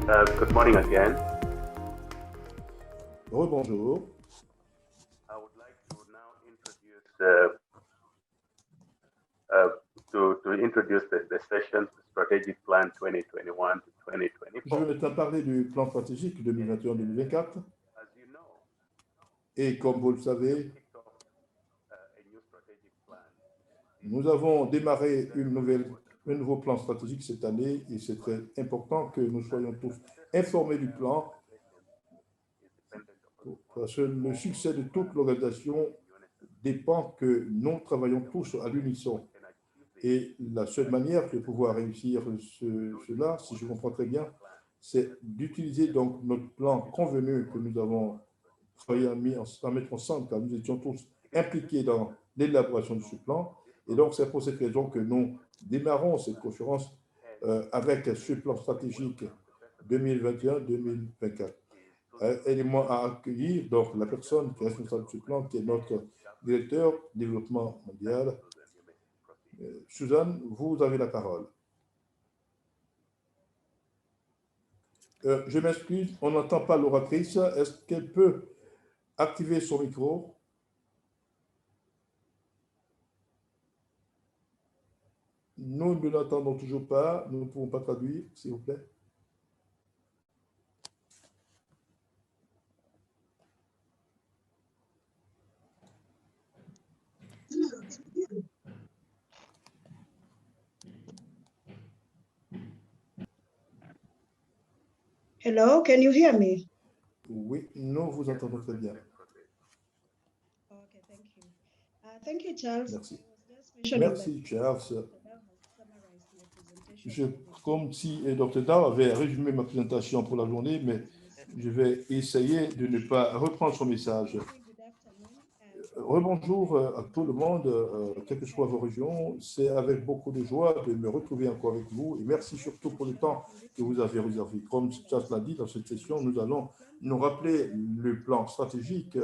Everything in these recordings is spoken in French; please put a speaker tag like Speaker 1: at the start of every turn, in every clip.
Speaker 1: Good morning again.
Speaker 2: Rebonjour.
Speaker 1: I would like to now introduce the session Strategic Plan 2021 to
Speaker 2: Je vais
Speaker 1: 2024.
Speaker 2: maintenant parler du plan stratégique 2021-2024.
Speaker 1: As you know,
Speaker 2: Et comme vous le savez,
Speaker 1: we kicked off a new strategic plan.
Speaker 2: nous avons démarré un nouveau plan stratégique cette année et c'est très important que nous soyons tous informés du plan parce que le succès de toute l'organisation dépend que nous travaillons tous à l'unisson. Et la seule manière de pouvoir réussir cela, si je comprends très bien, c'est d'utiliser donc notre plan convenu que nous avons travaillé à mettre ensemble, car nous étions tous impliqués dans l'élaboration de ce plan. Et donc, c'est pour cette raison que nous démarrons cette conférence avec ce plan stratégique 2021-2024. Élément à accueillir donc la personne qui est responsable de ce plan, qui est notre directeur développement mondial. Suzanne, vous avez la parole. Je m'excuse, on n'entend pas l'oratrice. Est-ce qu'elle peut activer son micro? Nous ne l'entendons toujours pas. Nous ne pouvons pas traduire, s'il vous plaît.
Speaker 3: Hello, can you hear me?
Speaker 2: Oui, nous vous entendons très bien.
Speaker 3: Okay, thank you. Thank you, Charles.
Speaker 2: Merci.
Speaker 3: I was just mentioning
Speaker 2: Merci,
Speaker 3: that
Speaker 2: Charles.
Speaker 3: Dr. Dao has summarized my presentation.
Speaker 2: Comme si Dr. Dao avait résumé ma présentation pour la journée, mais je vais essayer de ne pas reprendre son message.
Speaker 3: Good afternoon.
Speaker 2: Rebonjour à tout le monde, quelles que soient vos régions. C'est avec beaucoup de joie de me retrouver encore avec vous et merci surtout pour le temps que vous avez réservé. Comme Charles l'a dit dans cette session, nous allons nous rappeler le plan stratégique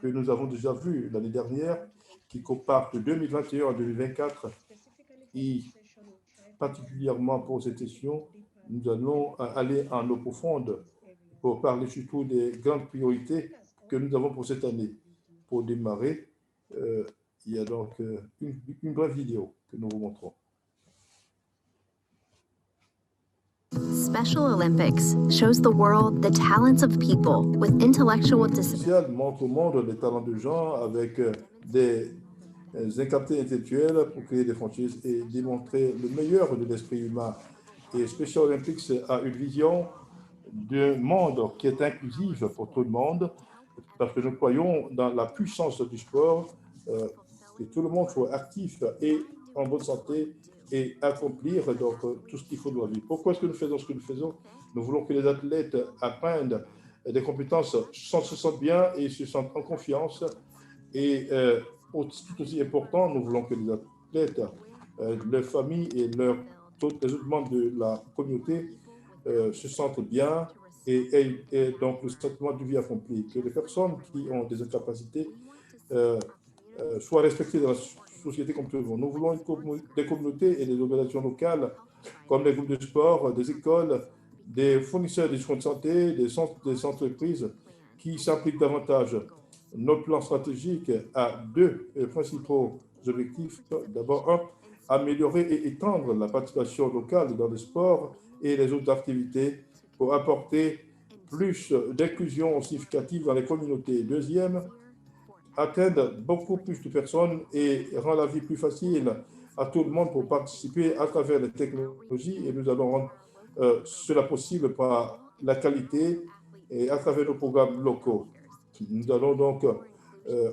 Speaker 2: que nous avons déjà vu l'année dernière, qui compare de 2021 à 2024. Et particulièrement pour cette session, nous allons aller en eau profonde pour parler surtout des grandes priorités que nous avons pour cette année. Pour démarrer, il y a donc une brève vidéo que nous vous montrons.
Speaker 4: Special Olympics shows the world the talents of people with intellectual disabilities.
Speaker 2: Montre au monde les talents de gens avec des incapacités intellectuelles pour créer des franchises et démontrer le meilleur de l'esprit humain. Et Special Olympics a une vision d'un monde qui est inclusif pour tout le monde, parce que nous croyons dans la puissance du sport, que tout le monde soit actif et en bonne santé et accomplir donc tout ce qu'il faut dans la vie. Pourquoi est-ce que nous faisons ce que nous faisons? Nous voulons que les athlètes apprennent des compétences, se sentent bien et se sentent en confiance. Et tout aussi important, nous voulons que les athlètes, leurs familles et tous les autres membres de la communauté se sentent bien et donc le sentiment de vie accompli. Que les personnes qui ont des incapacités soient respectées dans la société comme tout le monde. Nous voulons des communautés et des organisations locales comme les groupes de sport, des écoles, des fournisseurs des soins de santé, des entreprises qui s'impliquent davantage. Notre plan stratégique a deux principaux objectifs. D'abord, un, améliorer et étendre la participation locale dans le sport et les autres activités pour apporter plus d'inclusion significative dans les communautés. Deuxième, atteindre beaucoup plus de personnes et rendre la vie plus facile à tout le monde pour participer à travers les technologies. Et nous allons rendre cela possible par la qualité et à travers nos programmes locaux. Nous allons donc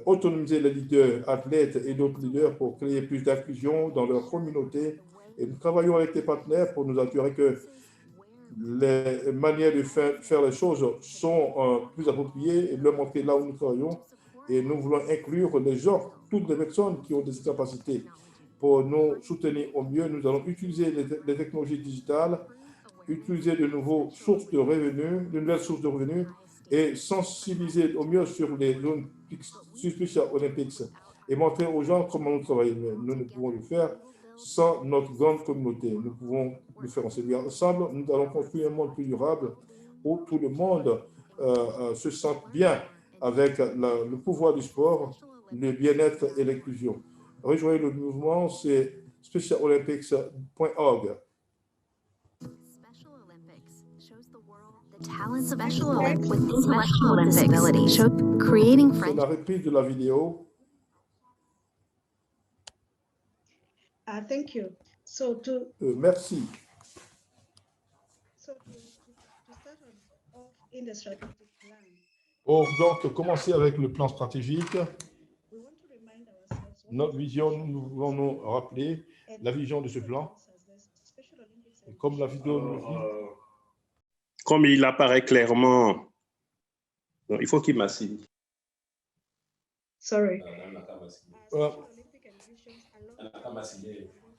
Speaker 2: autonomiser les leaders, athlètes et d'autres leaders pour créer plus d'inclusion dans leur communauté. Et nous travaillons avec les partenaires pour nous assurer que les manières de faire les choses sont plus appropriées et leur montrer là où nous travaillons. Et nous voulons inclure les gens, toutes les personnes qui ont des capacités. Pour nous soutenir au mieux, nous allons utiliser les technologies digitales, utiliser de nouvelles sources de revenus, et sensibiliser au mieux sur les Special Olympics et montrer aux gens comment nous travaillons. Nous ne pouvons le faire sans notre grande communauté. Nous pouvons le faire ensemble. Nous allons construire un monde plus durable où tout le monde se sente bien avec le pouvoir du sport, le bien-être et l'inclusion. Rejoignez le mouvement, c'est specialolympics.org.
Speaker 4: Talents of Special Olympics with intellectual disabilities, creating
Speaker 2: C'est
Speaker 4: friendships.
Speaker 2: la reprise de la vidéo.
Speaker 3: Thank you. So
Speaker 2: Merci.
Speaker 3: to start off in the strategic plan,
Speaker 2: Donc, commencer avec le plan stratégique.
Speaker 3: we want to remind ourselves what
Speaker 2: Notre vision, nous voulons nous rappeler la vision de ce plan.
Speaker 3: Special Olympics
Speaker 2: Et comme la vidéo nous le dit,
Speaker 5: Comme il apparaît clairement, non, il faut qu'il m'assigne.
Speaker 3: Sorry.
Speaker 2: Voilà.
Speaker 3: Special Olympic ambitions along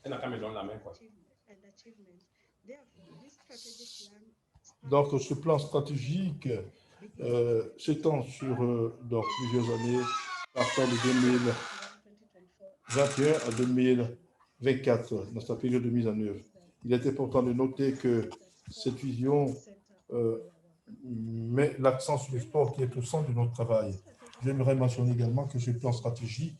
Speaker 6: Elle n'a qu'à me donner la main, quoi.
Speaker 3: and achievements. Therefore, this strategic plan
Speaker 2: Donc, ce plan stratégique s'étend sur donc, plusieurs années, partant de 2021 à 2024, dans sa période de mise en œuvre. Il est important de noter que cette vision met l'accent sur le sport qui est au centre de notre travail. J'aimerais mentionner également que ce plan stratégique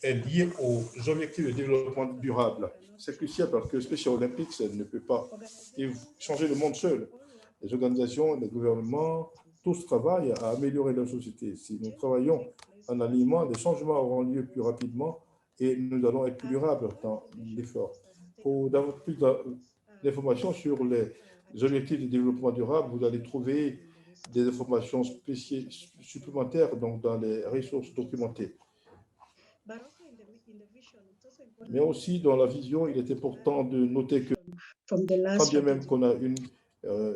Speaker 2: est lié aux objectifs de développement durable. C'est crucial parce que Special Olympics ne peut pas changer le monde seul. Les organisations, les gouvernements, tous travaillent à améliorer leur société. Si nous travaillons en alignement, les changements auront lieu plus rapidement et nous allons être plus durables dans l'effort. Pour avoir plus d'informations sur les objectifs de développement durable, vous allez trouver des informations supplémentaires donc, dans les ressources documentées. Mais aussi dans la vision, il est important de noter que
Speaker 3: from the
Speaker 2: quand
Speaker 3: last
Speaker 2: bien même
Speaker 3: strategic
Speaker 2: qu'on a une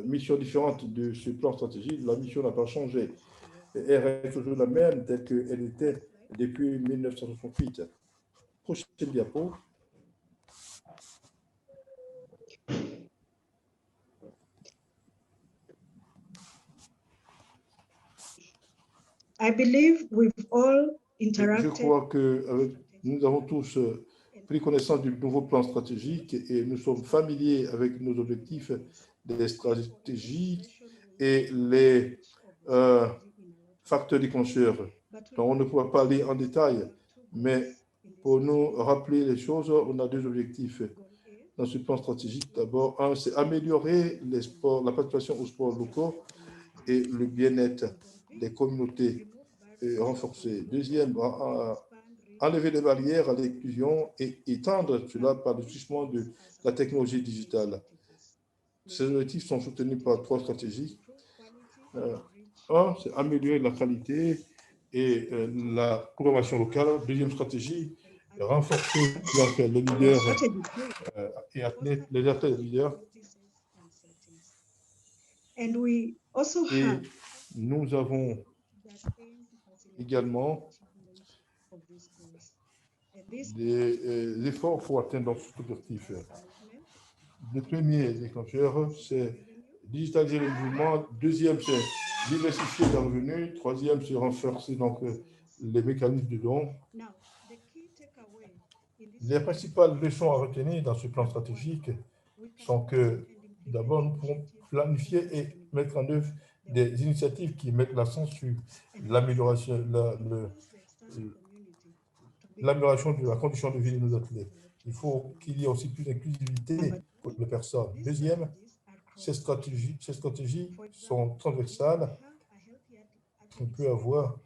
Speaker 2: mission différente de ce plan stratégique, la mission n'a pas changé. Elle reste toujours la même telle qu'elle était depuis 1968. Prochaine diapo.
Speaker 3: I believe we've all
Speaker 2: Je
Speaker 3: interacted.
Speaker 2: crois que nous avons tous pris connaissance du nouveau plan stratégique et nous sommes familiers avec nos objectifs, des stratégies et les facteurs déclencheurs. Donc, on ne pourra pas aller en détail, mais pour nous rappeler les choses, on a deux objectifs dans ce plan stratégique. D'abord, un, c'est améliorer les sports, la participation aux sports locaux et le bien-être des communautés renforcer. Deuxième, enlever les barrières à l'inclusion et étendre cela par le l'utilisation de la technologie digitale. Ces objectifs sont soutenus par trois stratégies. Un, c'est améliorer la qualité et la programmation locale. Deuxième stratégie, renforcer donc, les leaders et athlètes, les athlètes leaders.
Speaker 3: And we also
Speaker 2: Et
Speaker 3: have
Speaker 2: nous avons également des efforts pour atteindre cet objectif. Le premier déclencheur, c'est digitaliser le mouvement. Deuxième, c'est diversifier les revenus. Troisième, c'est renforcer donc, les mécanismes de dons. Les principales leçons à retenir dans ce plan stratégique sont que d'abord, nous pourrons planifier et mettre en œuvre des initiatives qui mettent l'accent sur l'amélioration de la condition de vie de nos athlètes. Il faut qu'il y ait aussi plus d'inclusivité pour les personnes. Deuxième, ces stratégies sont transversales. On peut avoir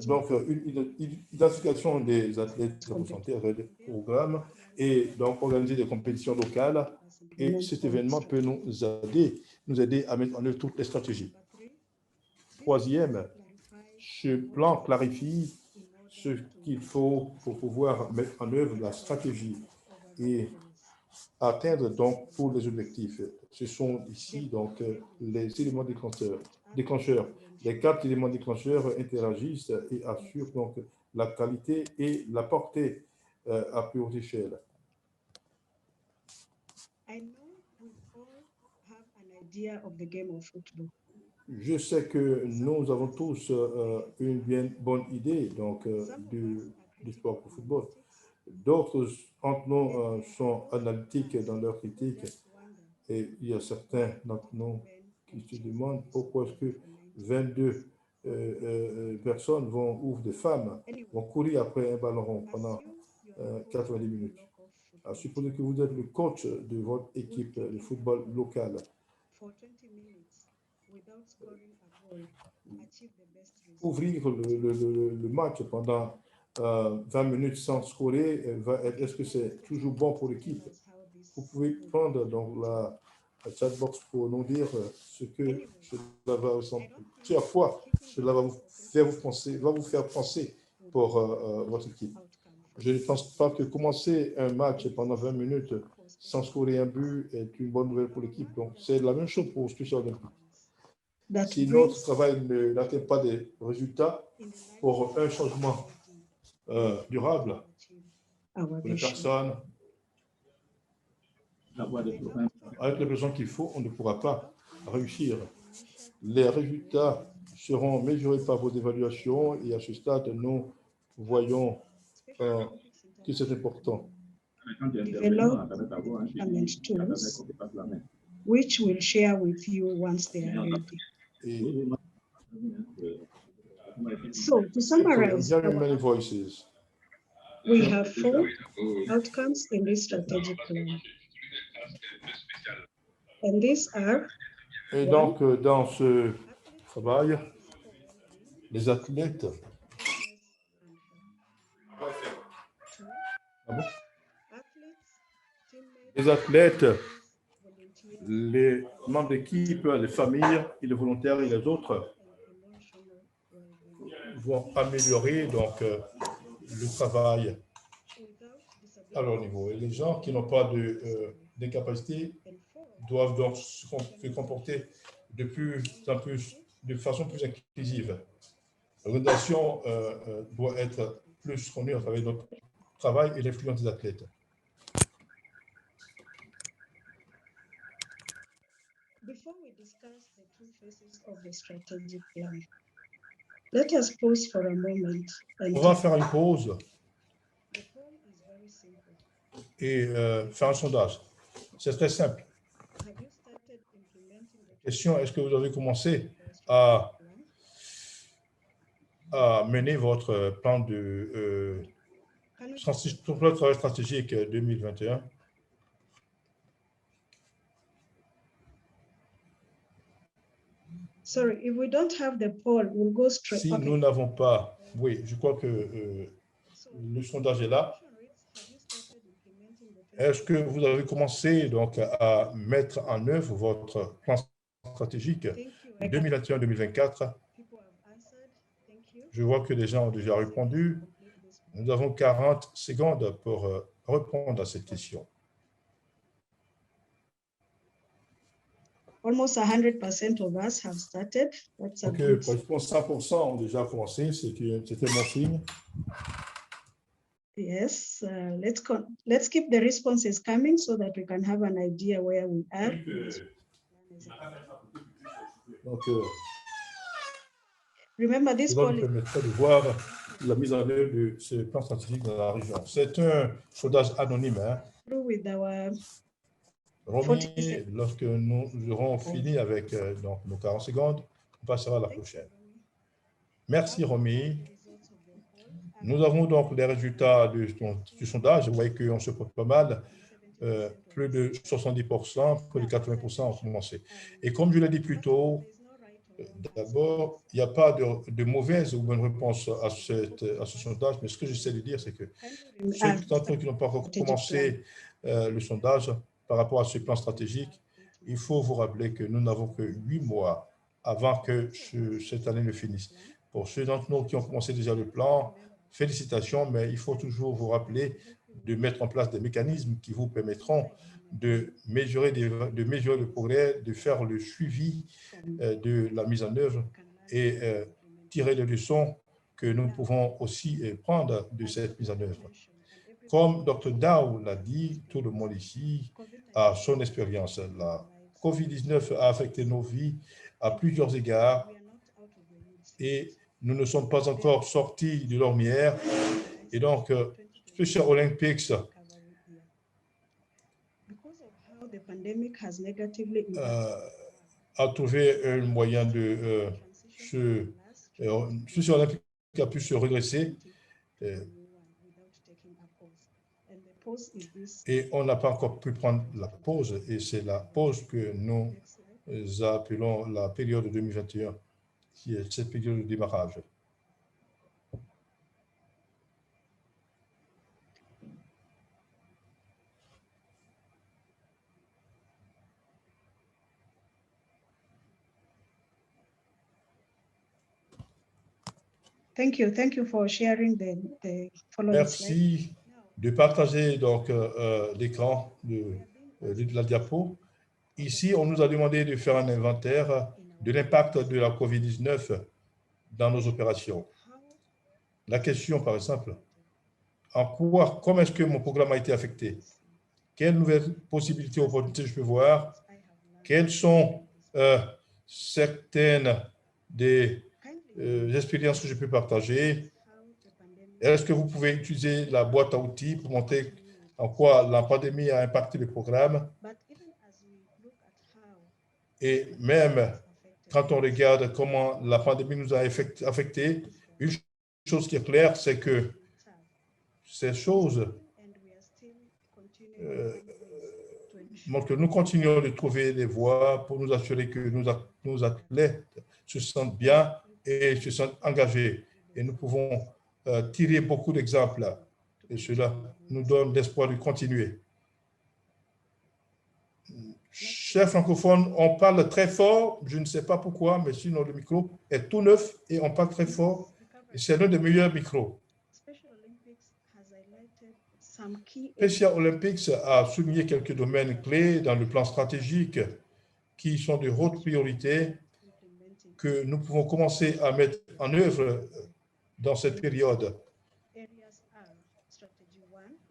Speaker 2: donc une identification des athlètes représentés avec des programmes et donc organiser des compétitions locales. Et cet événement peut nous aider à mettre en œuvre toutes les stratégies. Troisième, ce plan clarifie ce qu'il faut pour pouvoir mettre en œuvre la stratégie et atteindre donc tous les objectifs. Ce sont ici donc les éléments déclencheurs. Les quatre éléments déclencheurs interagissent et assurent donc la qualité et la portée à plus haute échelle. Je sais que nous avons tous une bien bonne idée donc, du du sport au football. D'autres entre nous sont analytiques dans leur critique et il y a certains d'entre nous qui se demandent pourquoi est-ce que 22 personnes ou des femmes vont courir après un ballon rond pendant 90 minutes. À supposer que vous êtes le coach de votre équipe de football local. Ouvrir le match pendant 20 minutes sans scorer, est-ce que c'est toujours bon pour l'équipe? Vous pouvez prendre donc la chatbox pour nous dire ce que cela va ressembler, à quoi cela va vous faire penser pour votre équipe. Je ne pense pas que commencer un match pendant 20 minutes sans scorer un but est une bonne nouvelle pour l'équipe. Donc, c'est la même chose pour Special Olympics. Si notre travail n'atteint pas des résultats pour un changement durable pour les personnes, avec les besoins qu'il faut, on ne pourra pas réussir. Les résultats seront mesurés par vos évaluations et à ce stade, nous voyons que c'est important.
Speaker 3: Develop implement tools, which we'll share with you once they are ready.
Speaker 2: Et
Speaker 3: So, to summarize,
Speaker 2: hearing many voices.
Speaker 3: we have 4 outcomes in this strategic plan. And these are
Speaker 2: Et donc, dans ce travail, les athlètes, les athlètes, les membres d'équipe, les familles et les volontaires et les autres vont améliorer donc le travail à leur niveau. Et les gens qui n'ont pas d'incapacité doivent donc se comporter de plus en plus, de façon plus inclusive. L'organisation doit être plus connue à travers notre travail et l'influence des athlètes.
Speaker 3: Before we discuss the 2 phases of the strategic plan, let us pause for a moment.
Speaker 2: On va faire une pause
Speaker 3: The poll is very simple.
Speaker 2: et faire un sondage. C'est très simple.
Speaker 3: Have you started implementing the
Speaker 2: Question, est-ce que vous avez commencé à mener votre plan de travail stratégique 2021?
Speaker 3: Sorry, if we don't have the poll, we'll go straight.
Speaker 2: Si
Speaker 3: Okay.
Speaker 2: nous n'avons pas, oui, je crois que le sondage est là. Est-ce que vous avez commencé donc à mettre en œuvre votre plan stratégique 2021-2024? Je vois que les gens ont déjà répondu. Nous avons 40 secondes pour répondre à cette question.
Speaker 3: Almost 100% of us have started. That's a
Speaker 2: Donc,
Speaker 3: good.
Speaker 2: pratiquement 100% ont déjà commencé. C'était mon signe.
Speaker 3: Yes, let's keep the responses coming so that we can have an idea where we are.
Speaker 2: Donc,
Speaker 3: Remember, this
Speaker 2: cela
Speaker 3: poll
Speaker 2: nous permettrait de voir la mise en œuvre de ce plan stratégique dans la région. C'est un sondage anonyme. Hein.
Speaker 3: is through with our
Speaker 2: Romy, lorsque nous aurons fini avec donc, nos 40 secondes, on passera à la prochaine. Merci, Romy. Nous avons donc les résultats du sondage. Vous voyez qu'on se porte pas mal. Plus de 70%, plus de 80% ont commencé. Et comme je l'ai dit plus tôt, d'abord, il n'y a pas de mauvaise ou bonne réponse à ce sondage, mais ce que j'essaie de dire, c'est que ceux d'entre eux qui n'ont pas encore commencé le sondage par rapport à ce plan stratégique, il faut vous rappeler que nous n'avons que 8 mois avant que cette année ne finisse. Pour ceux d'entre nous qui ont commencé déjà le plan, félicitations, mais il faut toujours vous rappeler de mettre en place des mécanismes qui vous permettront de mesurer le progrès, de faire le suivi de la mise en œuvre et tirer les leçons que nous pouvons aussi prendre de cette mise en œuvre. Comme Dr. Dow l'a dit, tout le monde ici a son expérience. La COVID-19 a affecté nos vies à plusieurs égards et nous ne sommes pas encore sortis de l'ornière Et donc, Special Olympics a trouvé un moyen de Special Olympics a pu se redresser. Et on n'a pas encore pu prendre la pause, et c'est la pause que nous appelons la période 2021, qui est cette période de démarrage.
Speaker 3: Thank you for sharing the following slide.
Speaker 2: Merci de partager donc l'écran de la diapo. Ici, on nous a demandé de faire un inventaire de l'impact de la COVID-19 dans nos opérations. La question, par exemple, comment est-ce que mon programme a été affecté? Quelles nouvelles possibilités, opportunités je peux voir? Quelles sont certaines des expériences que je peux partager? Est-ce que vous pouvez utiliser la boîte à outils pour montrer en quoi la pandémie a impacté le programme? Et même quand on regarde comment la pandémie nous a affecté, une chose qui est claire, c'est que ces choses montrent que nous continuons de trouver des voies pour nous assurer que nos athlètes se sentent bien et se sentent engagés. Et nous pouvons tirer beaucoup d'exemples. Et cela nous donne l'espoir de continuer. Chers francophones, on parle très fort. Je ne sais pas pourquoi, mais sinon le micro est tout neuf et on parle très fort. Et c'est l'un des meilleurs micros. Special Olympics a souligné quelques domaines clés dans le plan stratégique qui sont de haute priorité que nous pouvons commencer à mettre en œuvre dans cette période.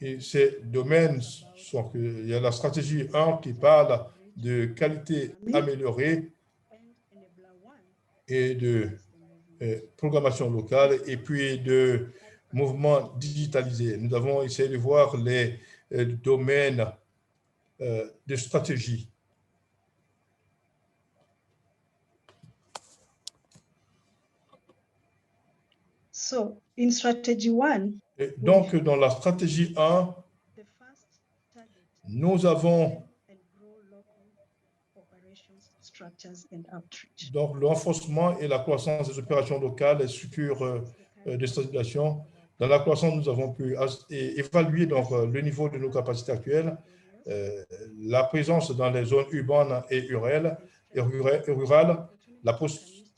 Speaker 2: Et ces domaines sont il y a la stratégie 1 qui parle de qualité améliorée et de programmation locale et puis de mouvement digitalisé. Nous avons essayé de voir les domaines de stratégie.
Speaker 3: So, in strategy 1,
Speaker 2: et donc, dans la stratégie 1, nous avons donc le renforcement et la croissance des opérations locales et structures de stabilisation. Dans la croissance, nous avons pu évaluer donc, le niveau de nos capacités actuelles, la présence dans les zones urbaines et rurales,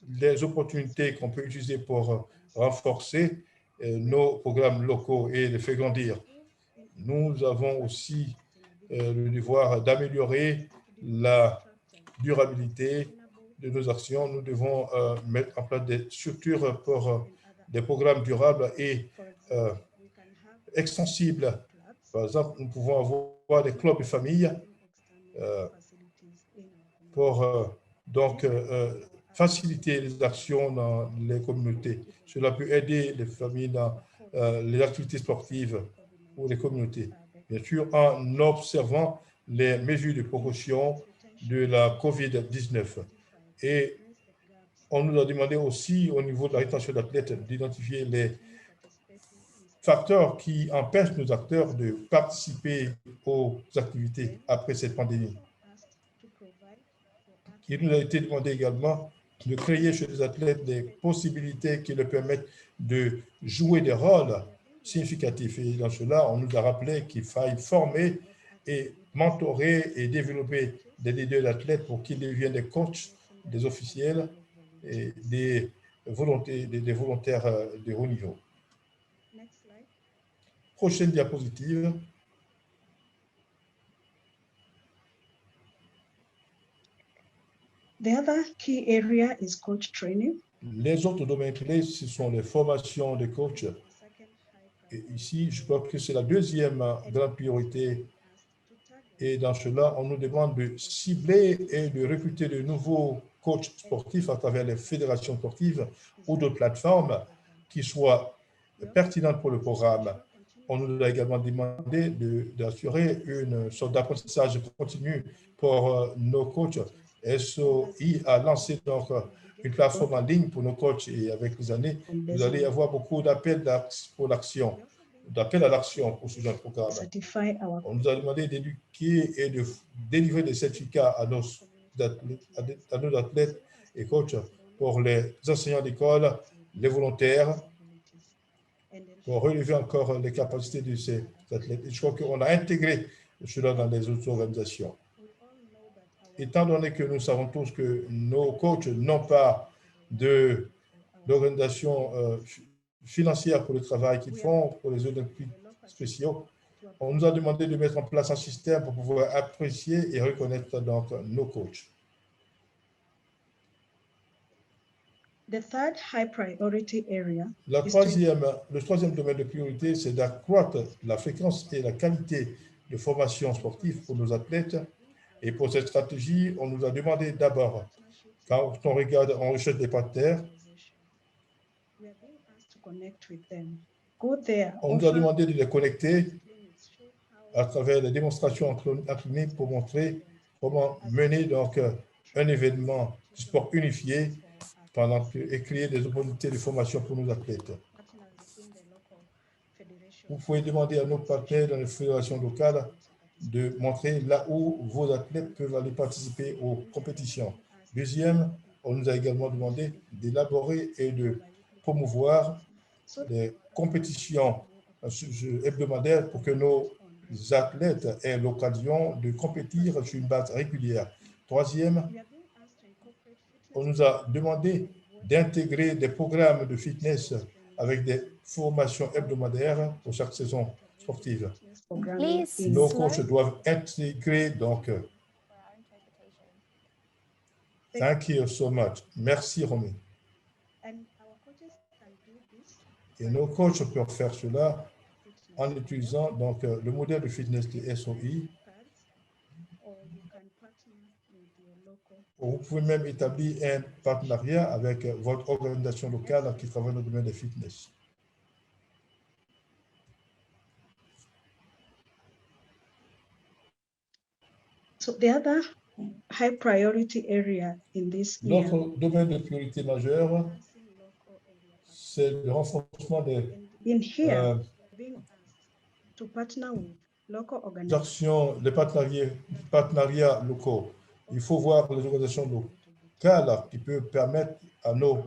Speaker 2: les opportunités qu'on peut utiliser pour renforcer nos programmes locaux et les faire grandir. Nous avons aussi le devoir d'améliorer la durabilité de nos actions. Nous devons mettre en place des structures pour des programmes durables et extensibles. Par exemple, nous pouvons avoir des clubs de famille pour donc faciliter les actions dans les communautés. Cela peut aider les familles dans les activités sportives pour les communautés. Bien sûr, en observant les mesures de précaution de la COVID-19. Et on nous a demandé aussi, au niveau de la rétention d'athlètes, d'identifier les facteurs qui empêchent nos acteurs de participer aux activités après cette pandémie. Il nous a été demandé également de créer chez les athlètes des possibilités qui leur permettent de jouer des rôles significatifs. Et dans cela, on nous a rappelé qu'il faille former et mentorer et développer des leaders d'athlètes pour qu'ils deviennent des coachs, des officiels et des volontaires de haut niveau. Prochaine diapositive.
Speaker 3: The other key area is coach training.
Speaker 2: Les autres domaines clés, ce sont les formations de coachs. Et ici, je crois que c'est la deuxième grande priorité. Et dans cela, on nous demande de cibler et de recruter de nouveaux coachs sportifs à travers les fédérations sportives ou d'autres plateformes qui soient pertinente pour le programme. On nous a également demandé d'assurer une sorte d'apprentissage continu pour nos coachs. SOI a lancé donc une plateforme en ligne pour nos coachs et avec les années, vous allez avoir beaucoup d'appels à l'action pour ce genre de programme. On nous a demandé d'éduquer et de délivrer des certificats à nos athlètes et coachs pour les enseignants d'école, les volontaires, pour relever encore les capacités de ces athlètes. Et je crois qu'on a intégré cela dans les autres organisations. Étant donné que nous savons tous que nos coachs n'ont pas d'organisation financière pour le travail qu'ils font pour les Olympiques spéciaux, on nous a demandé de mettre en place un système pour pouvoir apprécier et reconnaître donc nos coachs.
Speaker 3: The third high priority area
Speaker 2: Le troisième domaine de priorité, c'est d'accroître la fréquence et la qualité de formation sportive pour nos athlètes. Et pour cette stratégie, on nous a demandé d'abord, quand on regarde, on recherche des partenaires, on nous a demandé de les connecter à travers les démonstrations en clinique pour montrer comment mener donc un événement du sport unifié et créer des opportunités de formation pour nos athlètes. Vous pouvez demander à nos partenaires dans les fédérations locales de montrer là où vos athlètes peuvent aller participer aux compétitions. Deuxième, on nous a également demandé d'élaborer et de promouvoir des compétitions hebdomadaires pour que nos athlètes aient l'occasion de compétir sur une base régulière. Troisième, on nous a demandé d'intégrer des programmes de fitness avec des formations hebdomadaires pour chaque saison sportive. Nos coachs doivent intégrer donc. Thank you so much. Merci, Romy. Et nos coachs peuvent faire cela en utilisant donc le modèle de fitness de SOI. Vous pouvez même établir un partenariat avec votre organisation locale qui travaille dans le domaine de fitness.
Speaker 3: So the other high priority area in this year,
Speaker 2: L'autre domaine de priorité majeure, c'est le renforcement des
Speaker 3: to partner with local
Speaker 2: actions, des partenariats locaux. Il faut voir les organisations locales qui peuvent permettre à nos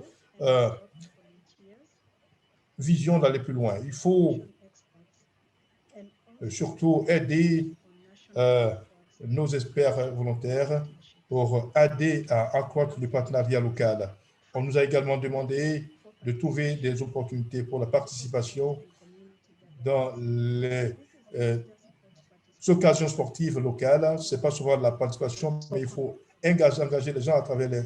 Speaker 2: visions d'aller plus loin. Il faut surtout aider nos experts volontaires pour aider à accroître le partenariat local. On nous a également demandé de trouver des opportunités pour la participation dans les occasions sportives locales. Ce n'est pas souvent de la participation, mais il faut engager les gens à travers les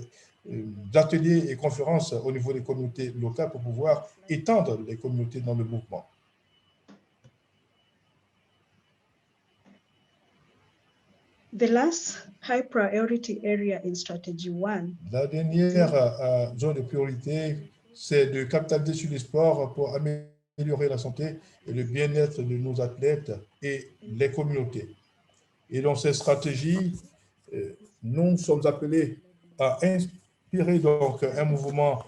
Speaker 2: ateliers et conférences au niveau des communautés locales pour pouvoir étendre les communautés dans le mouvement.
Speaker 3: The last high priority area in strategy 1.
Speaker 2: La dernière zone de priorité, c'est de capitaliser sur les sports pour améliorer la santé et le bien-être de nos athlètes et les communautés. Et dans cette stratégie, nous sommes appelés à inspirer donc un mouvement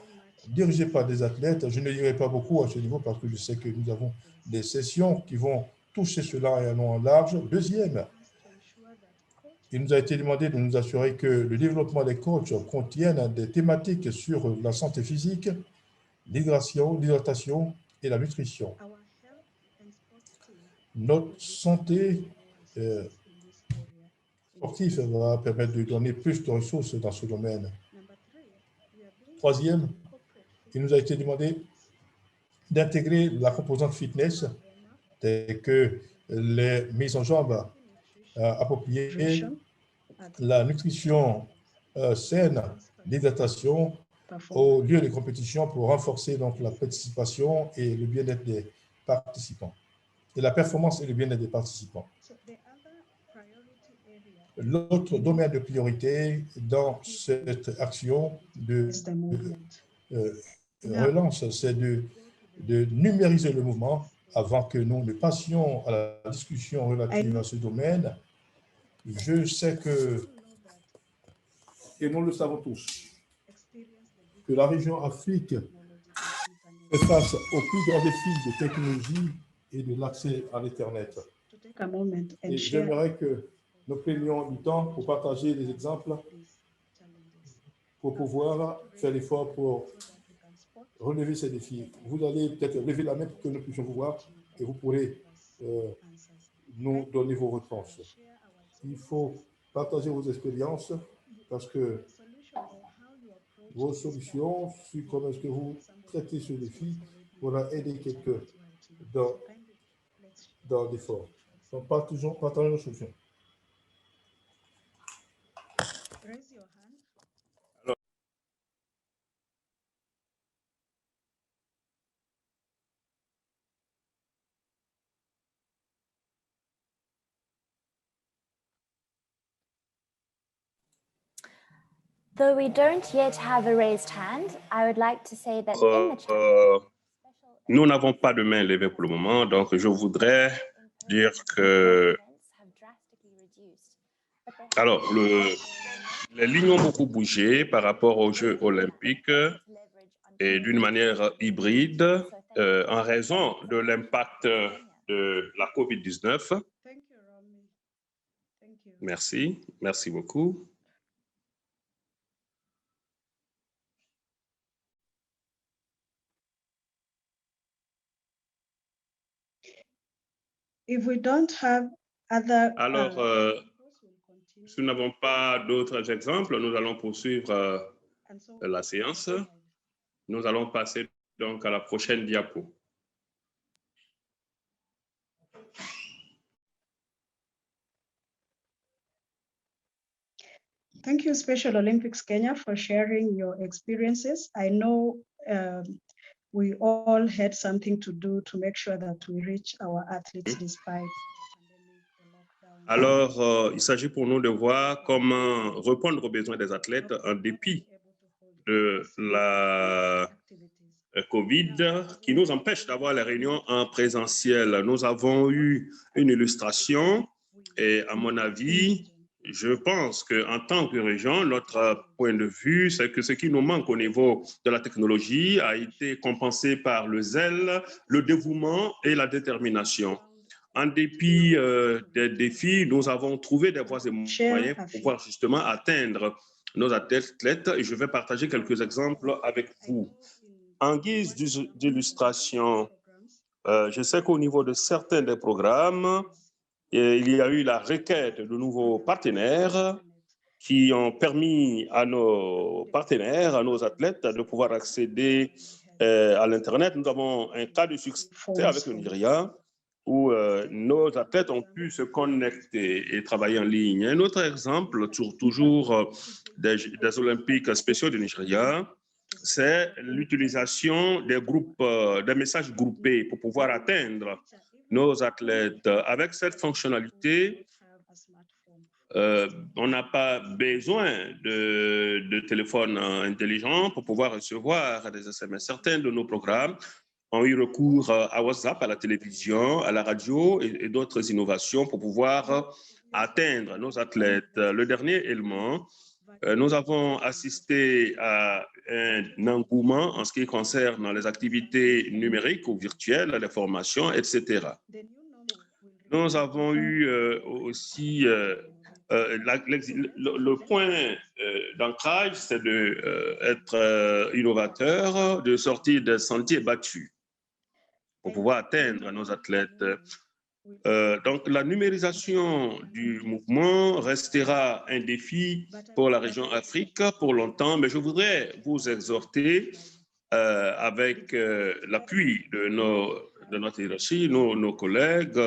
Speaker 2: dirigé par des athlètes. Je ne dirai pas beaucoup à ce niveau parce que je sais que nous avons des sessions qui vont toucher cela et en large. Deuxième, il nous a été demandé de nous assurer que le développement des coachs contienne des thématiques sur la santé physique, l'hydratation et la nutrition. Notre santé sportive va permettre de donner plus de ressources dans ce domaine. Troisième, il nous a été demandé d'intégrer la composante fitness, telle que les mises en jambes appropriées, la nutrition saine, l'hydratation au lieu de compétition pour renforcer donc la participation et le bien-être des participants, et la performance et le bien-être des participants. L'autre domaine de priorité dans cette action de relance, c'est de de numériser le mouvement avant que nous ne passions à la discussion relative à ce domaine. Je sais que, et nous le savons tous, que la région Afrique fait face au plus grand défi de technologie et de l'accès à l'Internet. Et j'aimerais que nous prenions du temps pour partager des exemples, pour pouvoir faire l'effort pour relever ces défis. Vous allez peut-être lever la main pour que nous puissions vous voir et vous pourrez nous donner vos réponses. Il faut partager vos expériences parce que vos solutions sur comment est-ce que vous traitez ce défi pourra aider quelqu'un dans l'effort. Donc, partageons nos solutions.
Speaker 7: Though we don't yet have a raised hand, I would like to say that in the chat,
Speaker 5: nous n'avons pas de main levée pour le moment, donc je voudrais dire que alors les lignes ont beaucoup bougé par rapport aux Jeux olympiques et d'une manière hybride en raison de l'impact de la COVID-19. Merci, merci beaucoup.
Speaker 3: If we don't have other,
Speaker 5: alors, si nous n'avons pas d'autres exemples, nous allons poursuivre la séance. Nous allons passer donc à la prochaine diapo.
Speaker 3: Thank you, Special Olympics Kenya, for sharing your experiences. I know we all had something to do to make sure that we reach our athletes despite
Speaker 5: Alors, il s'agit pour nous de voir comment répondre aux besoins des athlètes en dépit de la COVID qui nous empêche d'avoir les réunions en présentiel. Nous avons eu une illustration et à mon avis, je pense qu'en tant que région, notre point de vue, c'est que ce qui nous manque au niveau de la technologie a été compensé par le zèle, le dévouement et la détermination. En dépit des défis, nous avons trouvé des voies et moyens pour pouvoir justement atteindre nos athlètes. Et je vais partager quelques exemples avec vous. En guise d'illustration, je sais qu'au niveau de certains des programmes, il y a eu la requête de nouveaux partenaires qui ont permis à nos partenaires, à nos athlètes de pouvoir accéder à l'Internet. Nous avons un cas de succès avec le Nigeria où nos athlètes ont pu se connecter et travailler en ligne. Un autre exemple, toujours des Olympiques spéciaux du Nigeria, c'est l'utilisation des groupes, des messages groupés pour pouvoir atteindre nos athlètes. Avec cette fonctionnalité, on n'a pas besoin de téléphone intelligent pour pouvoir recevoir des SMS. Certains de nos programmes ont eu recours à WhatsApp, à la télévision, à la radio et d'autres innovations pour pouvoir atteindre nos athlètes. Le dernier élément, nous avons assisté à un engouement en ce qui concerne les activités numériques ou virtuelles, les formations, etc. Nous avons eu aussi le point d'ancrage, c'est d'être innovateur, de sortir des sentiers battus pour pouvoir atteindre nos athlètes. Donc, la numérisation du mouvement restera un défi pour la région Afrique pour longtemps, mais je voudrais vous exhorter avec l'appui de notre hiérarchie, nos collègues.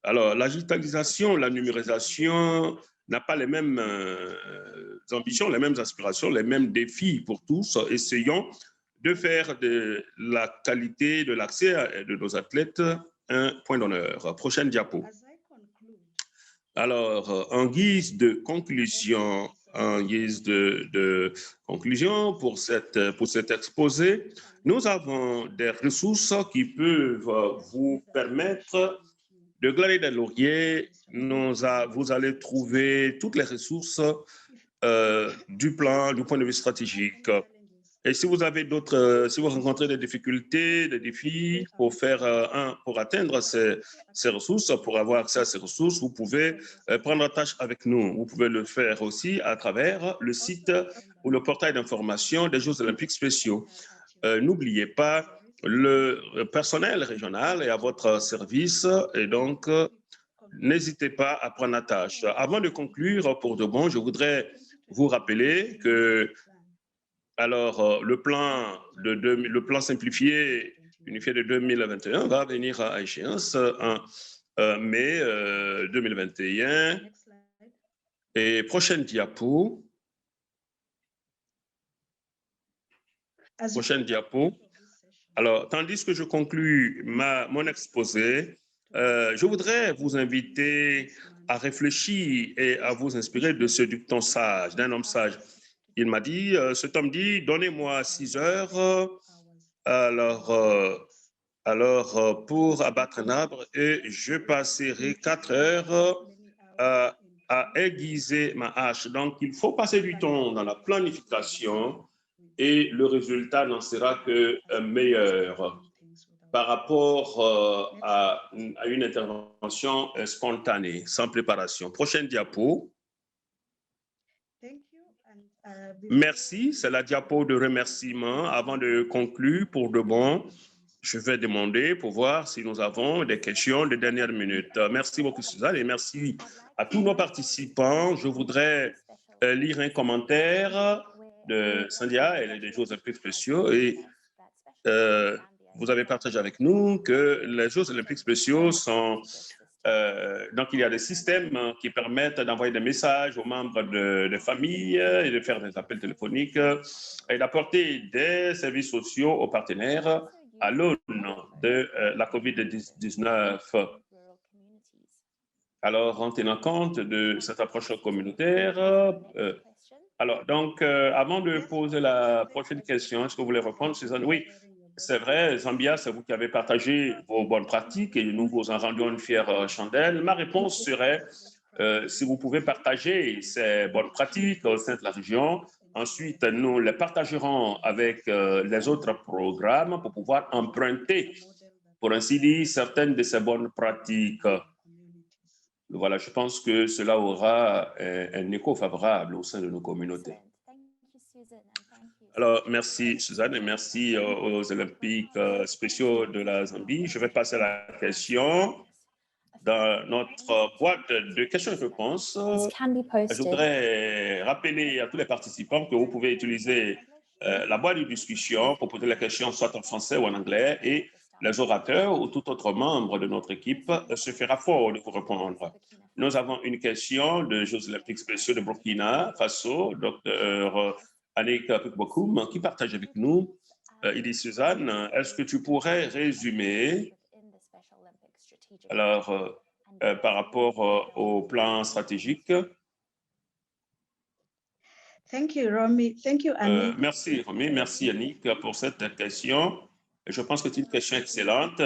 Speaker 5: Alors, la digitalisation, la numérisation n'a pas les mêmes ambitions, les mêmes aspirations, les mêmes défis pour tous. Essayons de faire de la qualité de l'accès de nos athlètes un point d'honneur. Prochaine diapo. Alors, en guise de conclusion, en guise de conclusion pour cet exposé, nous avons des ressources qui peuvent vous permettre de glaner des lauriers. Vous allez trouver toutes les ressources du plan, du point de vue stratégique. Et si vous avez si vous rencontrez des difficultés, des défis pour pour atteindre ces ressources, pour avoir accès à ces ressources, vous pouvez prendre attache avec nous. Vous pouvez le faire aussi à travers le site ou le portail d'information des Jeux olympiques spéciaux. N'oubliez pas, le personnel régional est à votre service et donc n'hésitez pas à prendre attache. Avant de conclure, pour de bon, je voudrais vous rappeler que le plan simplifié, unifié de 2021 va venir à échéance en mai 2021. Et prochaine diapo. Prochaine diapo. Alors, tandis que je conclus mon exposé, je voudrais vous inviter à réfléchir et à vous inspirer de ce dicton sage, d'un homme sage. Il m'a dit, cet homme dit, donnez-moi 6 heures pour abattre un arbre et je passerai 4 heures à aiguiser ma hache. Donc, il faut passer du temps dans la planification et le résultat n'en sera que meilleur par rapport à une intervention spontanée, sans préparation. Prochaine diapo. Merci, c'est la diapo de remerciement. Avant de conclure, pour de bon, je vais demander pour voir si nous avons des questions de dernière minute. Merci beaucoup, Suzanne, et merci à tous nos participants. Je voudrais lire un commentaire de Sandia et des Jeux olympiques spéciaux. Et vous avez partagé avec nous que les Jeux olympiques spéciaux sont... donc, il y a des systèmes qui permettent d'envoyer des messages aux membres de famille et de faire des appels téléphoniques et d'apporter des services sociaux aux partenaires à l'aune de la COVID-19. Alors, en tenant compte de cette approche communautaire, avant de poser la prochaine question, est-ce que vous voulez répondre, Suzanne? Oui. C'est vrai, Zambia, c'est vous qui avez partagé vos bonnes pratiques et nous vous en rendions une fière chandelle. Ma réponse serait, si vous pouvez partager ces bonnes pratiques au sein de la région, ensuite nous les partagerons avec les autres programmes pour pouvoir emprunter, pour ainsi dire, certaines de ces bonnes pratiques. Voilà, je pense que cela aura un écho favorable au sein de nos communautés. Alors, merci Suzanne et merci aux Olympiques spéciaux de la Zambie. Je vais passer à la question. Dans notre boîte de questions et réponses, je voudrais rappeler à tous les participants que vous pouvez utiliser la boîte de discussion pour poser la question soit en français ou en anglais et les orateurs ou tout autre membre de notre équipe se fera fort de vous répondre. Nous avons une question de Jeux olympiques spéciaux de Burkina Faso, Dr. Annick Pikbokoum, qui partage avec nous. Il dit, Suzanne, est-ce que tu pourrais résumer par rapport au plan stratégique?
Speaker 3: Thank you, Romy. Thank you, Annick.
Speaker 5: Merci, Romy. Merci, Annick, pour cette question. Je pense que c'est une question excellente.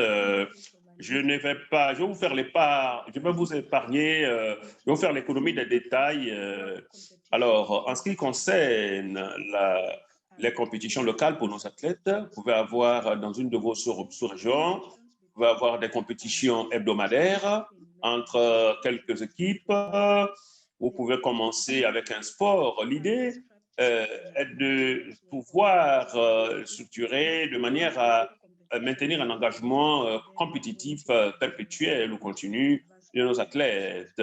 Speaker 5: Je vais vous faire je vais vous épargner, je vais vous faire l'économie des détails. Alors, en ce qui concerne les compétitions locales pour nos athlètes, vous pouvez avoir dans une de vos sous-régions, vous pouvez avoir des compétitions hebdomadaires entre quelques équipes. Vous pouvez commencer avec un sport. L'idée est de pouvoir structurer de manière à maintenir un engagement compétitif perpétuel ou continu de nos athlètes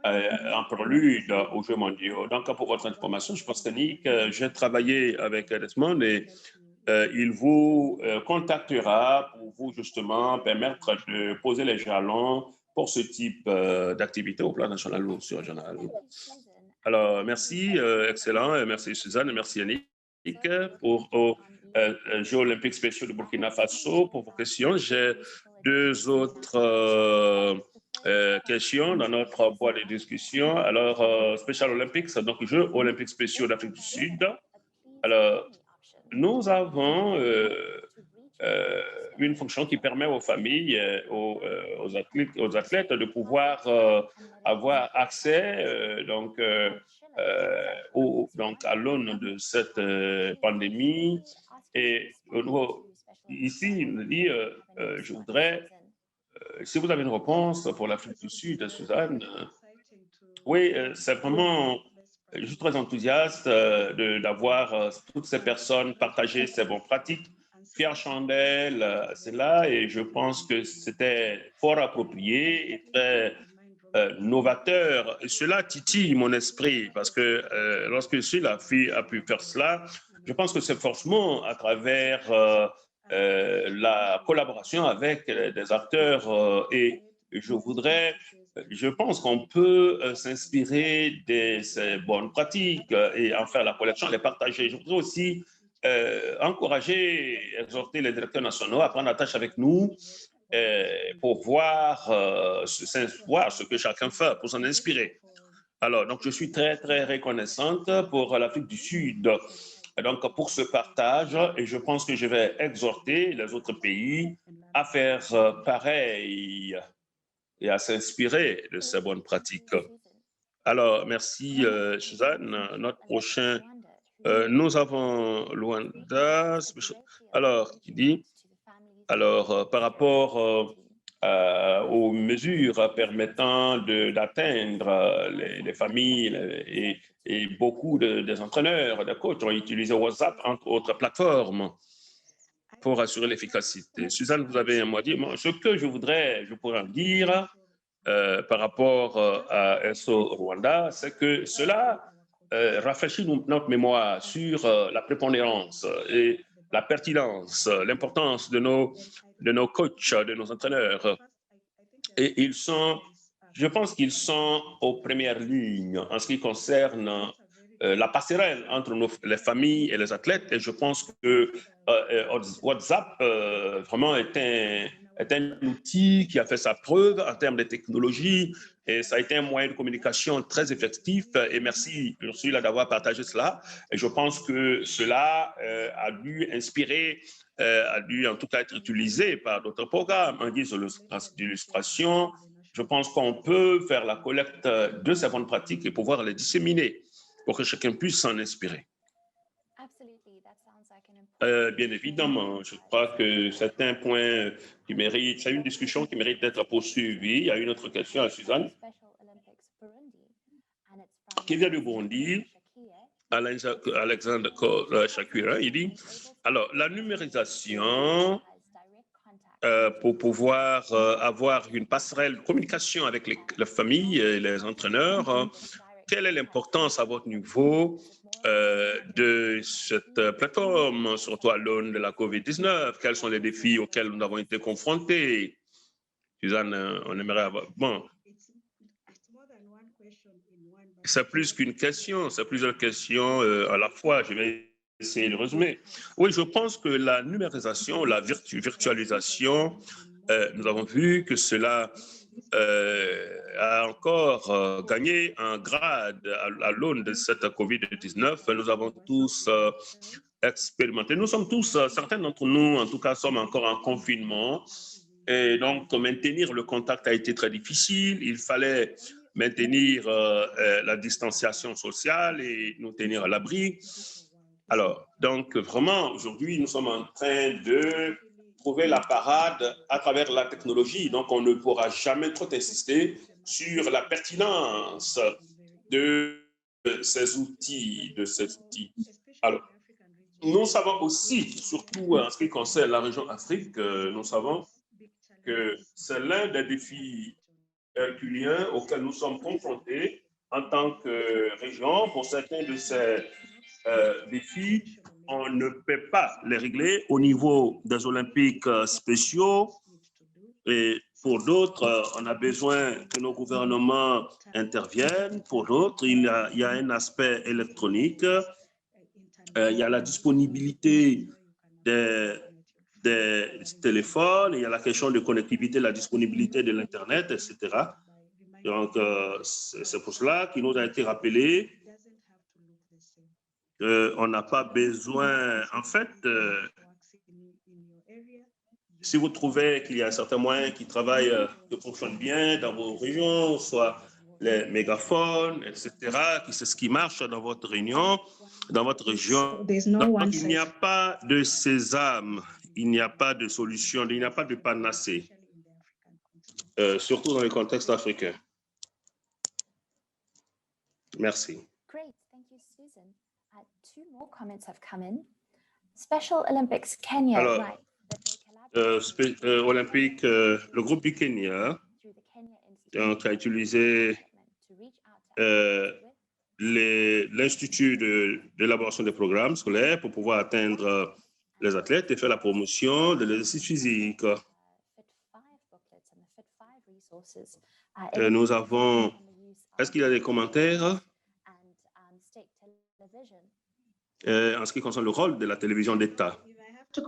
Speaker 5: en prélude aux Jeux mondiaux. Donc, pour votre information, je pense que Nick, j'ai travaillé avec Desmond et il vous contactera pour vous justement permettre de poser les jalons pour ce type d'activité au plan national ou sur-régional. Alors, merci, excellent. Merci Suzanne, merci Yannick pour Jeux olympiques spéciaux de Burkina Faso pour vos questions. J'ai deux autres questions dans notre boîte de discussion. Alors, Special Olympics, donc Jeux olympiques spéciaux d'Afrique du Sud. Alors, nous avons une fonction qui permet aux familles, aux athlètes de pouvoir avoir accès donc à l'aune de cette pandémie. Et au niveau, ici, il me dit, je voudrais, si vous avez une réponse pour l'Afrique du Sud, Suzanne, oui, c'est vraiment, je suis très enthousiaste d'avoir toutes ces personnes partager ces bonnes pratiques. Pierre Chandel, c'est là, et je pense que c'était fort approprié et très novateur. Et cela titille mon esprit parce que lorsque la fille a pu faire cela, je pense que c'est forcément à travers la collaboration avec des acteurs et je pense qu'on peut s'inspirer de ces bonnes pratiques et en faire la collection, les partager. Je voudrais aussi encourager, exhorter les directeurs nationaux à prendre la tâche avec nous pour voir ce que chacun fait, pour s'en inspirer. Alors, donc, je suis très, très reconnaissante pour l'Afrique du Sud. Donc, pour ce partage, et je pense que je vais exhorter les autres pays à faire pareil et à s'inspirer de ces bonnes pratiques. Alors, merci, Suzanne. Notre prochain, nous avons Luanda, alors, qui dit, alors, par rapport aux mesures permettant d'atteindre les familles et beaucoup des entraîneurs, des coachs ont utilisé WhatsApp, entre autres plateformes, pour assurer l'efficacité. Suzanne, vous avez un mot à dire. Ce que je pourrais en dire par rapport à SO Rwanda, c'est que cela rafraîchit notre mémoire sur la prépondérance et la pertinence, l'importance de nos coachs, de nos entraîneurs. Et je pense qu'ils sont aux premières lignes en ce qui concerne la passerelle entre les familles et les athlètes. Et je pense que WhatsApp vraiment est un outil qui a fait sa preuve en termes de technologie et ça a été un moyen de communication très effectif. Et merci, Ursula, d'avoir partagé cela. Et je pense que cela a dû inspirer, a dû en tout cas être utilisé par d'autres programmes en guise d'illustration. Je pense qu'on peut faire la collecte de ces bonnes pratiques et pouvoir les disséminer pour que chacun puisse s'en inspirer. Bien évidemment, je crois que c'est un point qui mérite, c'est une discussion qui mérite d'être poursuivie. Il y a une autre question à Suzanne, qui vient du Burundi, Alexandre Shakira. Il dit, alors, la numérisation pour pouvoir avoir une passerelle de communication avec les familles et les entraîneurs, quelle est l'importance à votre niveau de cette plateforme, surtout à l'aune de la COVID-19? Quels sont les défis auxquels nous avons été confrontés? Suzanne, on aimerait avoir... Bon, c'est plus qu'une question, c'est plusieurs questions à la fois. Je vais essayer de résumer. Oui, je pense que la numérisation, la virtualisation, nous avons vu que cela a encore gagné un grade à l'aune de cette COVID-19. Nous avons tous expérimenté. Nous sommes tous, certains d'entre nous, en tout cas, sommes encore en confinement. Et donc, maintenir le contact a été très difficile. Il fallait maintenir la distanciation sociale et nous tenir à l'abri. Alors, donc, vraiment, aujourd'hui, nous sommes en train de trouver la parade à travers la technologie. Donc, on ne pourra jamais trop insister sur la pertinence de ces outils, Alors, nous savons aussi, surtout en ce qui concerne la région Afrique, nous savons que c'est l'un des défis herculéens auxquels nous sommes confrontés en tant que région. Pour certains de ces défis, on ne peut pas les régler au niveau des Olympiques spéciaux. Et pour d'autres, on a besoin que nos gouvernements interviennent. Pour d'autres, il y a un aspect électronique. Il y a la disponibilité des des téléphones, il y a la question de connectivité, la disponibilité de l'Internet, etc. Donc, c'est pour cela qu'il nous a été rappelé qu'on n'a pas besoin, en fait, si vous trouvez qu'il y a certains moyens qui travaillent, qui fonctionnent bien dans vos régions, soit les mégaphones, etc., c'est ce qui marche dans votre réunion, dans votre région. Donc, il n'y a pas de sésame, il n'y a pas de solution, il n'y a pas de panacée, surtout dans le contexte africain. Merci.
Speaker 7: Great, thank you, Susan. Two more comments have come in. Special Olympics Kenya,
Speaker 5: Alors,
Speaker 7: right?
Speaker 5: Olympique, le groupe du Kenya donc, a utilisé l'Institut d'élaboration des programmes scolaires pour pouvoir atteindre les athlètes et faire la promotion de l'exercice physique. Nous avons... Est-ce qu'il y a des commentaires en ce qui concerne le rôle de la télévision d'État? Si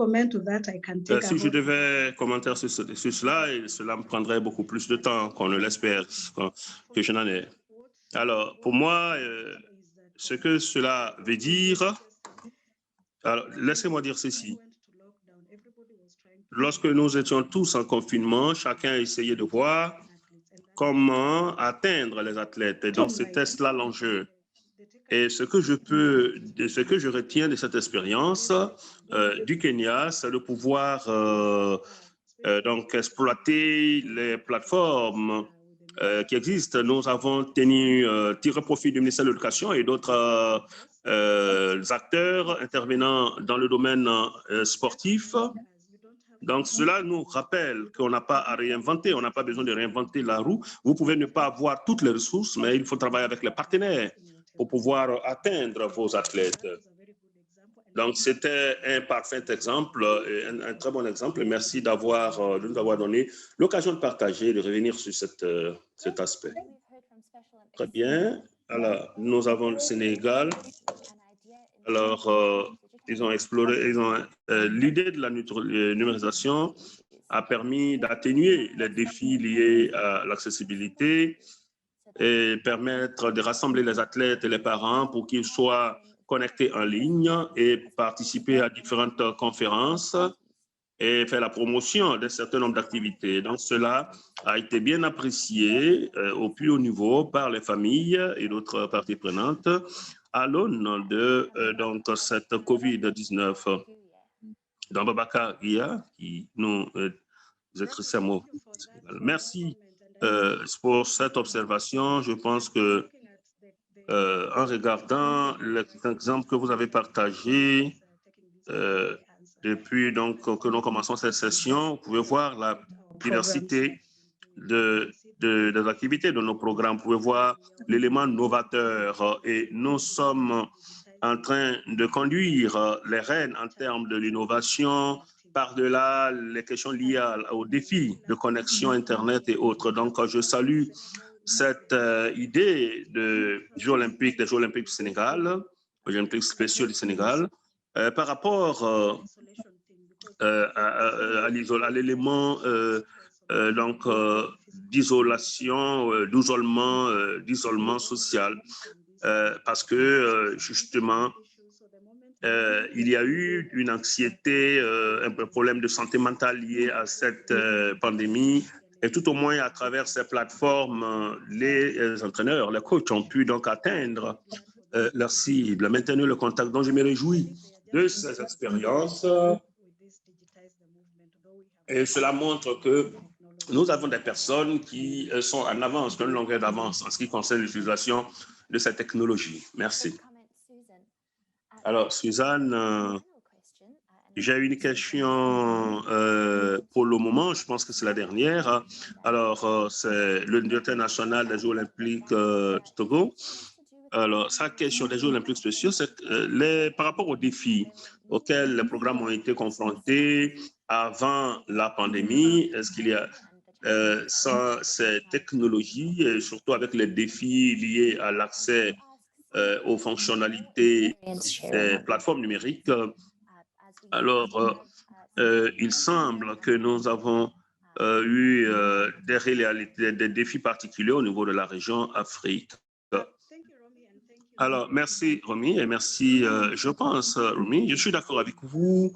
Speaker 5: je devais commenter sur cela, cela me prendrait beaucoup plus de temps qu'on ne l'espère, que je n'en ai. Alors, pour moi, ce que cela veut dire, alors laissez-moi dire ceci. Lorsque nous étions tous en confinement, chacun essayait de voir comment atteindre les athlètes. Et donc, c'était cela l'enjeu. Et ce que je retiens de cette expérience du Kenya, c'est de pouvoir donc exploiter les plateformes qui existent. Nous avons tiré profit du ministère de l'Éducation et d'autres acteurs intervenant dans le domaine sportif. Donc, cela nous rappelle qu'on n'a pas à réinventer, on n'a pas besoin de réinventer la roue. Vous pouvez ne pas avoir toutes les ressources, mais il faut travailler avec les partenaires pour pouvoir atteindre vos athlètes. Donc, c'était un parfait exemple, un très bon exemple. Merci de nous avoir donné l'occasion de partager et de revenir sur cet aspect. Très bien. Alors, nous avons le Sénégal. Alors, ils ont exploré, l'idée de la numérisation a permis d'atténuer les défis liés à l'accessibilité et permettre de rassembler les athlètes et les parents pour qu'ils soient connectés en ligne et participer à différentes conférences et faire la promotion d'un certain nombre d'activités. Donc, cela a été bien apprécié au plus haut niveau par les familles et d'autres parties prenantes à l'aune de cette COVID-19. Dans Babacar Guia, qui nous écrit ces mots. Merci pour cette observation. Je pense que en regardant l'exemple que vous avez partagé depuis donc, que nous commençons cette session, vous pouvez voir la diversité des activités de nos programmes. Vous pouvez voir l'élément novateur et nous sommes en train de conduire les rênes en termes de l'innovation par-delà les questions liées aux défis de connexion Internet et autres. Donc, je salue cette idée des Jeux olympiques du Sénégal, les Jeux olympiques spéciaux du Sénégal, par rapport à l'élément d'isolation, d'isolement social, parce que justement, il y a eu une anxiété, un problème de santé mentale lié à cette pandémie. Et tout au moins, à travers ces plateformes, les entraîneurs, les coachs ont pu donc atteindre leur cible, maintenir le contact. Donc, je me réjouis de ces expériences. Et cela montre que nous avons des personnes qui sont en avance, une longueur d'avance en ce qui concerne l'utilisation de cette technologie. Merci. Alors, Suzanne, j'ai une question pour le moment, je pense que c'est la dernière. Alors, c'est le directeur national des Jeux olympiques du Togo. Alors, sa question des Jeux olympiques spéciaux, c'est par rapport aux défis auxquels les programmes ont été confrontés avant la pandémie, est-ce qu'il y a sans ces technologies, et surtout avec les défis liés à l'accès aux fonctionnalités des plateformes numériques, alors il semble que nous avons eu des défis particuliers au niveau de la région Afrique. Alors, merci Romy et merci, je pense, Romy, je suis d'accord avec vous,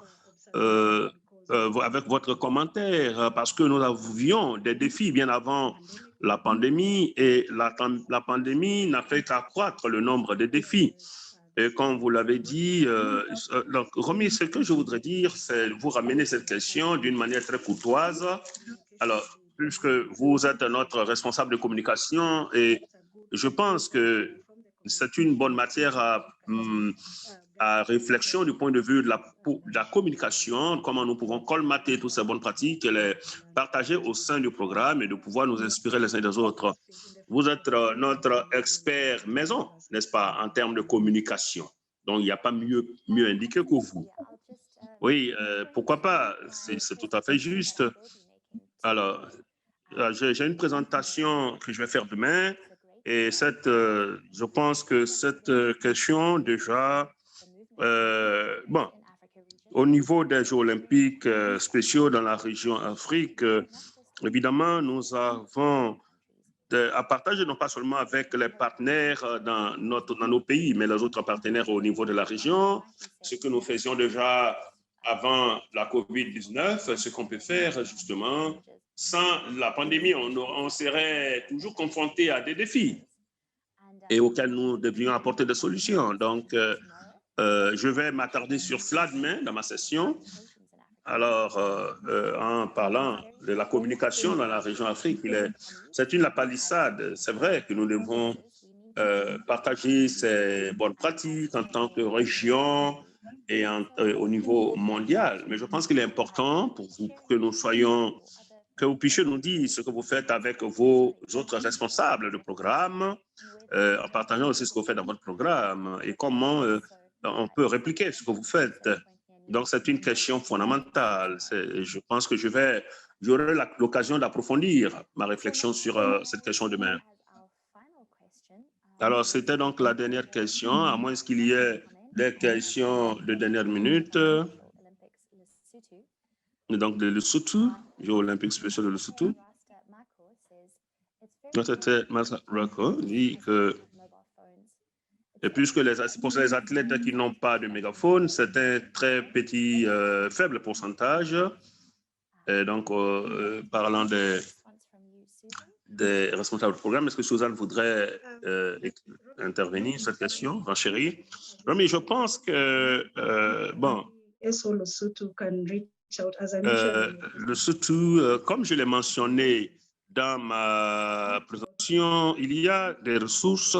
Speaker 5: avec votre commentaire, parce que nous avions des défis bien avant la pandémie et la pandémie n'a fait qu'accroître le nombre de défis. Et comme vous l'avez dit, donc, Romy, ce que je voudrais dire, c'est vous ramener cette question d'une manière très courtoise. Alors, puisque vous êtes notre responsable de communication et je pense que c'est une bonne matière à réflexion du point de vue de la communication, comment nous pouvons colmater toutes ces bonnes pratiques et les partager au sein du programme et de pouvoir nous inspirer les uns des autres. Vous êtes notre expert maison, n'est-ce pas, en termes de communication. Donc, il n'y a pas mieux indiqué que vous. Oui, pourquoi pas, c'est tout à fait juste. Alors, j'ai une présentation que je vais faire demain et je pense que cette question déjà, bon, au niveau des Jeux olympiques spéciaux dans la région Afrique, évidemment, nous avons à partager non pas seulement avec les partenaires dans nos pays, mais les autres partenaires au niveau de la région, ce que nous faisions déjà avant la COVID-19, ce qu'on peut faire justement. Sans la pandémie, on serait toujours confronté à des défis et auxquels nous devions apporter des solutions. Donc, je vais m'attarder sur cela demain dans ma session. Alors, en parlant de la communication dans la région Afrique, c'est la palissade. C'est vrai que nous devons partager ces bonnes pratiques en tant que région et au niveau mondial. Mais je pense qu'il est important pour vous que vous puissiez nous dire ce que vous faites avec vos autres responsables de programme, en partageant aussi ce que vous faites dans votre programme et comment on peut répliquer ce que vous faites. Donc, c'est une question fondamentale. Je pense que j'aurai l'occasion d'approfondir ma réflexion sur cette question demain. Alors, c'était donc la dernière question, à moins qu'il y ait des questions de dernière minute. Donc, de Lesotho, Jeux olympiques spéciaux de Lesotho. C'était Masarako dit que, et puisque pour les athlètes qui n'ont pas de mégaphone, c'est un très petit, faible pourcentage. Et donc, parlant des responsables du programme, est-ce que Suzanne voudrait intervenir sur cette question, renchérir? Non, mais je pense que, bon, Lesotho, comme je l'ai mentionné dans ma présentation, il y a des ressources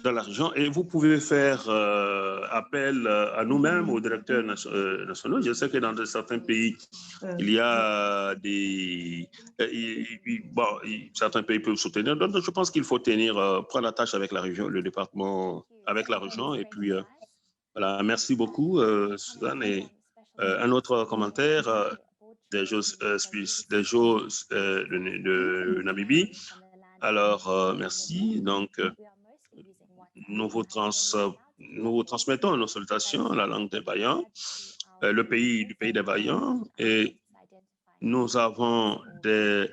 Speaker 5: dans la région et vous pouvez faire appel à nous-mêmes, aux directeurs nationaux. Je sais que dans certains pays, il y a certains pays peuvent soutenir. Donc, je pense qu'il faut prendre la tâche avec la région, le département, avec la région. Et puis, voilà, merci beaucoup, Suzanne. Et un autre commentaire des Jeux de Namibie. Alors, merci. Donc, nous vous transmettons nos salutations, la langue des Vaillants, du pays des Vaillants, et nous avons des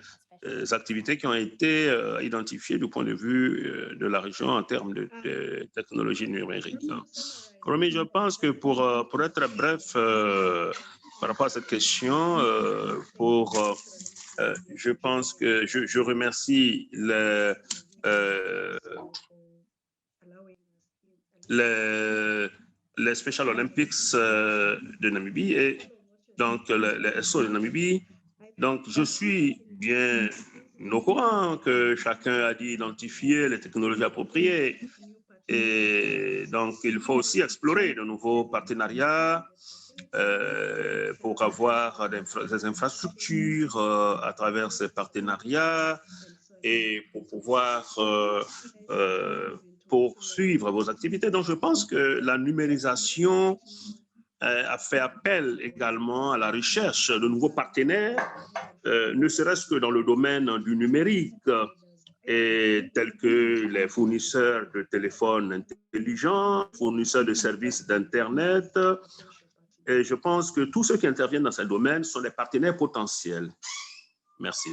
Speaker 5: activités qui ont été identifiées du point de vue de la région en termes de technologie numérique. Romy, je pense que pour être bref par rapport à cette question, je pense que je remercie les Special Olympics de Namibie et donc les SO de Namibie. Donc, je suis bien au courant que chacun a dit identifier les technologies appropriées. Et donc, il faut aussi explorer de nouveaux partenariats pour avoir des infrastructures à travers ces partenariats et pour pouvoir poursuivre vos activités. Donc, je pense que la numérisation a fait appel également à la recherche de nouveaux partenaires, ne serait-ce que dans le domaine du numérique, et tels que les fournisseurs de téléphones intelligents, fournisseurs de services d'Internet, Et je pense que tous ceux qui interviennent dans ce domaine sont des partenaires potentiels. Merci.